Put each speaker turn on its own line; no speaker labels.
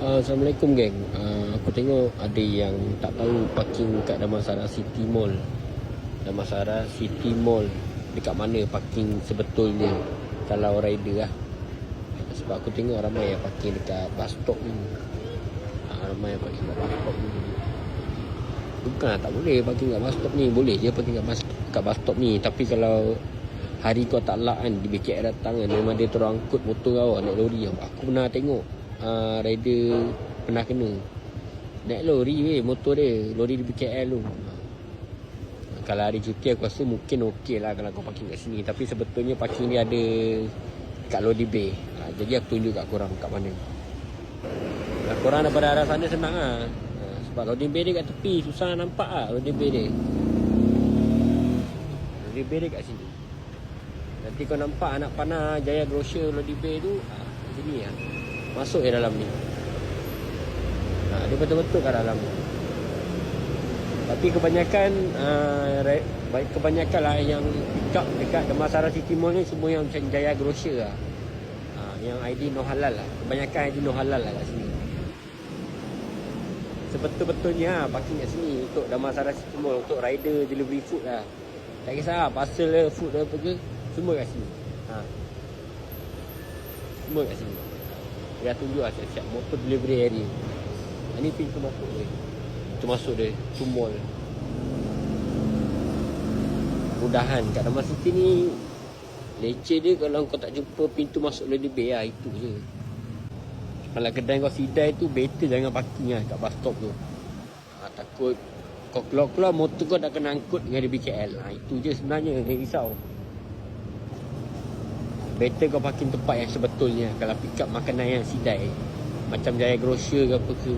Assalamualaikum geng. Aku tengok ada yang tak tahu parking kat Damansara City Mall. Damansara City Mall dekat mana parking sebetulnya kalau rider lah. Sebab aku tengok ramai yang parking dekat bus stop ni. Ramai yang parking kat bus stop ni. Bukanlah tak boleh parking kat bus stop ni. Boleh je parking kat bus stop ni. Tapi kalau hari kau tak lak kan, di BKL datang kan, memang dia terus angkut motor kau naik lori. Aku pernah tengok rider pernah kena naik lori motor dia, lori di BKL tu. Kalau hari cuti aku rasa mungkin okey lah kalau kau parking kat sini. Tapi sebetulnya parking dia ada kat Lodi Bay. Jadi aku tunjuk kat korang kat mana. Korang daripada arah sana senang lah. Sebab Lodi Bay dia kat tepi, susah nampak lah Lodi Bay dia. Lodi Bay dia kat sini. Nanti kau nampak anak panah Jaya Grocer Lodi Bay tu sini lah. Masuk je dalam ni. Dia betul-betul kat dalam ni. Tapi kebanyakan kebanyakan lah yang pick up dekat Damansara City Mall ni semua yang macam Jaya Grocer lah. Yang ID no halal lah. Kebanyakan ID no halal lah kat sini. Sebetul-betulnya parking kat sini untuk Damansara City Mall, untuk rider delivery food lah. Tak kisah lah parcel ke food ke apa ke, semua kat sini. Semua kat sini. Dia tunjuk lah siap-siap motor delivery area. Ini pintu masuk dia. Pintu masuk dia, tu mall. Mudahan kat Damansara City ni leceh dia kalau kau tak jumpa pintu masuk Lodi Bay lah. Itu je. Kalau kedai kau sidai tu better jangan parking lah kat bus stop tu. Takut kau keluar-keluar motor kau dah kena angkut dengan di BKL. Itu je sebenarnya yang risau. Better kau parking tempat yang sebetulnya kalau pick up makanan yang sidai. Macam Jaya Grocer ke apa ke.